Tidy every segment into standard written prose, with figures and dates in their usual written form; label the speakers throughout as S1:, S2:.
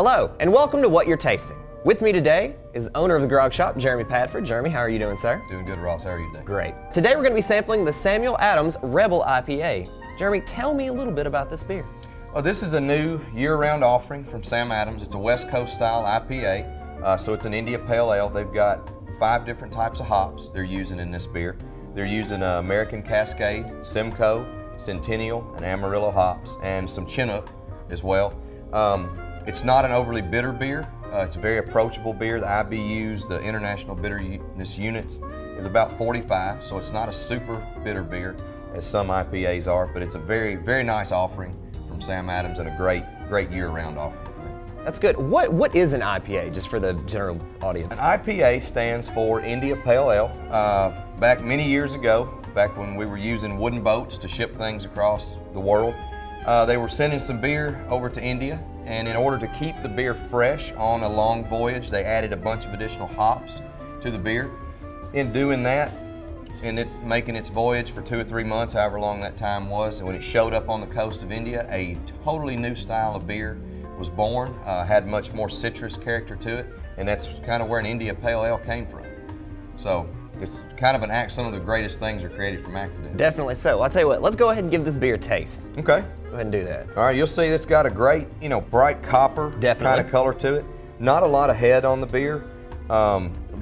S1: Hello, and welcome to What You're Tasting. With me today is the owner of the Grog Shop, Jeremy Pafford. Jeremy, how are you doing, sir?
S2: Doing good, Ross. How are you today?
S1: Great. Today we're going to be sampling the Samuel Adams Rebel IPA. Jeremy, tell me a little bit about this beer.
S2: Well, this is a new year-round offering from Sam Adams. It's a West Coast style IPA, so it's an India Pale Ale. They've got 5 different types of hops they're using in this beer. They're using American Cascade, Simcoe, Centennial, and Amarillo hops, and some Chinook as well. It's not an overly bitter beer. It's a very approachable beer. The IBUs, the International Bitterness Units, is about 45, so it's not a super bitter beer as some IPAs are, but it's a very, very nice offering from Sam Adams and a great year-round offering for them.
S1: That's good. What is an IPA, just for the general audience?
S2: An IPA stands for India Pale Ale. Back many years ago, back when we were using wooden boats to ship things across the world, they were sending some beer over to India, and in order to keep the beer fresh on a long voyage, they added a bunch of additional hops to the beer. In doing that, and it making its voyage for 2 or 3 months, however long that time was, and when it showed up on the coast of India, a totally new style of beer was born, had much more citrus character to it, and that's kind of where an India Pale Ale came from. So it's kind of an act. Some of the greatest things are created from accident.
S1: Definitely so. Well, I'll tell you what, let's go ahead and give this beer a taste.
S2: Okay.
S1: Go ahead and do that.
S2: All right, you'll see it's got a great, bright copper kind of color to it. Not a lot of head on the beer,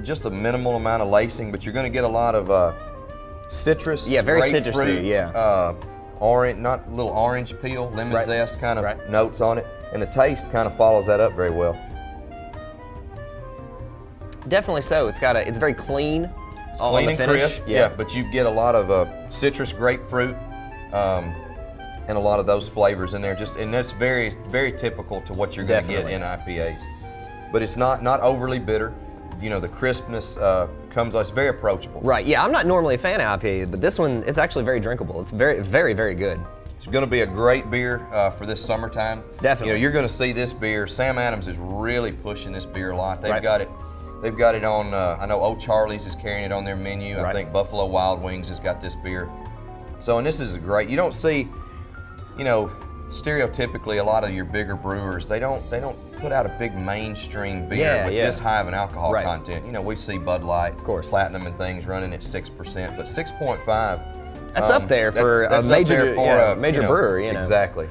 S2: just a minimal amount of lacing, but you're going to get a lot of citrus.
S1: Yeah, very citrusy. Yeah.
S2: Orange, not little orange peel, lemon zest kind of notes on it, and the taste kind of follows that up very well.
S1: Definitely so. It's very clean.
S2: Clean and crisp, yeah, but you get a lot of citrus, grapefruit, and a lot of those flavors in there. And that's very, very typical to what you're going to get in IPAs. But it's not overly bitter. The crispness comes. It's very approachable.
S1: Right. Yeah, I'm not normally a fan of IPA, but this one is actually very drinkable. It's very, very, very good.
S2: It's going to be a great beer for this summertime.
S1: Definitely.
S2: You're going to see this beer. Sam Adams is really pushing this beer a lot. They've got it. They've got it on, I know O'Charlie's is carrying it on their menu. I think Buffalo Wild Wings has got this beer. So, and this is great. You don't see, stereotypically a lot of your bigger brewers, they don't put out a big mainstream beer with this high of an alcohol content. We see Bud Light, of course, Platinum and things running at 6%, but 6.5.
S1: That's up there for a major brewer,
S2: Exactly.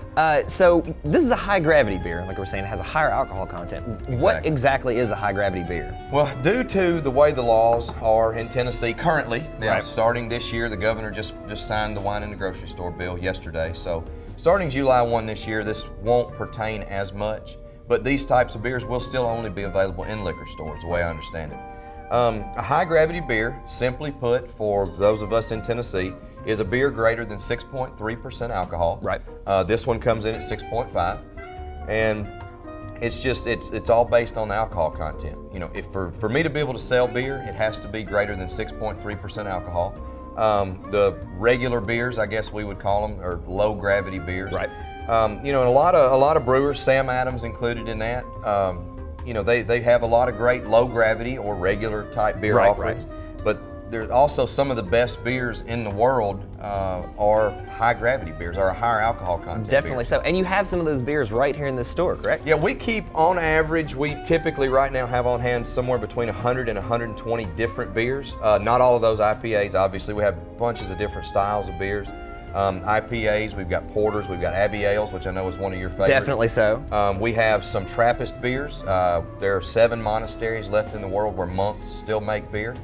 S1: So this is a high gravity beer, like we're saying, it has a higher alcohol content. What exactly is a high gravity beer?
S2: Well, due to the way the laws are in Tennessee currently, now starting this year, the governor just signed the wine in the grocery store bill yesterday. So starting July 1 this year, this won't pertain as much, but these types of beers will still only be available in liquor stores, the way I understand it. A high gravity beer, simply put, for those of us in Tennessee, is a beer greater than 6.3% alcohol.
S1: Right.
S2: This one comes in at 6.5, and it's all based on the alcohol content. If for me to be able to sell beer, it has to be greater than 6.3% alcohol. The regular beers, I guess we would call them, are low gravity beers.
S1: Right.
S2: And a lot of brewers, Sam Adams included in that. They have a lot of great low gravity or regular type beer offerings, but there's also some of the best beers in the world are high gravity beers, are a higher alcohol content.
S1: Definitely so. And you have some of those beers right here in this store, correct?
S2: Yeah, we keep, on average, we typically right now have on hand somewhere between 100 and 120 different beers. Not all of those IPAs, obviously. We have bunches of different styles of beers. IPAs, we've got porters, we've got Abbey Ales, which I know is one of your favorites.
S1: Definitely so.
S2: We have some Trappist beers. There are 7 monasteries left in the world where monks still make beer,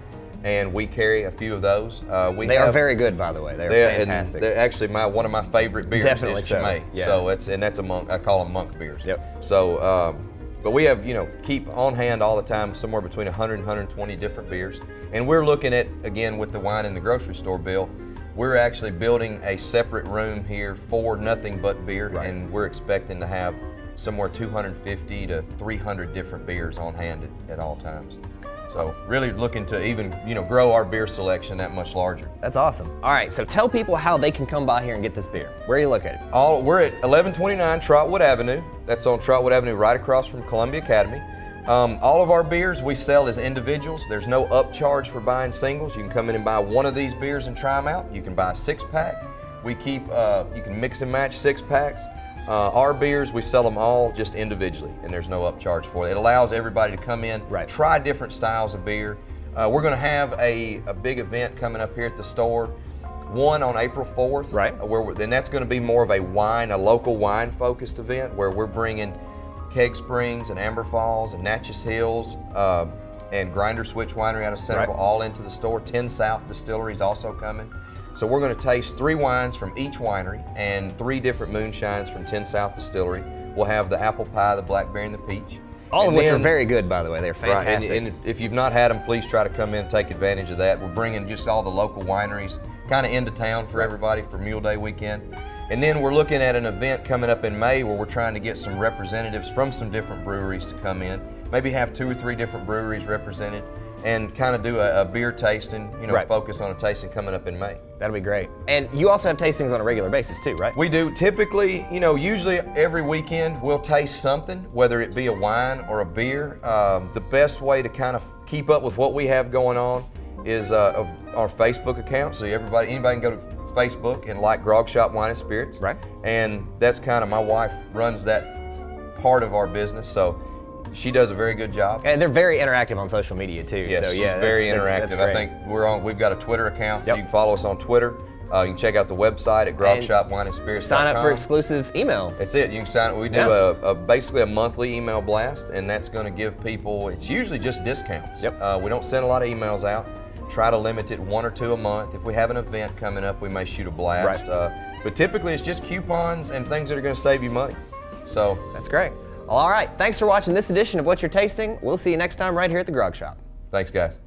S2: and we carry a few of those. They are
S1: very good, by the way. They're fantastic.
S2: They're actually one of my favorite beers.
S1: Definitely
S2: is
S1: so.
S2: Chimay.
S1: Yeah.
S2: So that's a monk. I call them monk beers.
S1: Yep.
S2: So, but we have keep on hand all the time somewhere between 100 and 120 different beers, and we're looking at, again, with the wine in the grocery store bill, we're actually building a separate room here for nothing but beer, and we're expecting to have somewhere 250 to 300 different beers on hand at all times. So really looking to even grow our beer selection that much larger.
S1: That's awesome. All right, so tell people how they can come by here and get this beer. Where are you located?
S2: We're at 1129 Trotwood Avenue. That's on Trotwood Avenue, right across from Columbia Academy. All of our beers we sell as individuals. There's no upcharge for buying singles. You can come in and buy one of these beers and try them out. You can buy a 6-pack. We keep, you can mix and match 6-packs. Our beers, we sell them all just individually, and there's no upcharge for it. It allows everybody to come in, try different styles of beer. We're going to have a big event coming up here at the store, one on April 4th, and that's going to be more of a local wine-focused event where we're bringing Keg Springs and Amber Falls and Natchez Hills and Grinder Switch Winery out of Centerville all into the store. 10 South Distillery is also coming. So we're going to taste 3 wines from each winery and 3 different moonshines from 10 South Distillery. We'll have the apple pie, the blackberry, and the peach.
S1: All of which are very good, by the way. They're fantastic.
S2: Right, and if you've not had them, please try to come in and take advantage of that. We're bringing just all the local wineries kind of into town for everybody for Mule Day weekend. And then we're looking at an event coming up in May where we're trying to get some representatives from some different breweries to come in. Maybe have 2 or 3 different breweries represented and kind of do a beer tasting, focus on a tasting coming up in May.
S1: That'll be great. And you also have tastings on a regular basis too, right?
S2: We do. Typically, usually every weekend we'll taste something, whether it be a wine or a beer. The best way to kind of keep up with what we have going on is our Facebook account. So anybody can go to Facebook and like Grog Shop Wine and Spirits.
S1: Right.
S2: And that's kind of, my wife runs that part of our business. So she does a very good job.
S1: And they're very interactive on social media too.
S2: Yes,
S1: so yeah,
S2: very interactive.
S1: That's
S2: I think we've got a Twitter account, so you can follow us on Twitter. You can check out the website at grogshopwineandspirits.com.
S1: Sign up for exclusive email.
S2: That's it. You can sign up. We do basically a monthly email blast, and that's going to give people, it's usually just discounts. We don't send a lot of emails out. Try to limit it 1 or 2 a month. If we have an event coming up, we may shoot a blast. But typically it's just coupons and things that are going to save you money. So
S1: that's great. All right, thanks for watching this edition of What You're Tasting. We'll see you next time right here at the Grog Shop.
S2: Thanks, guys.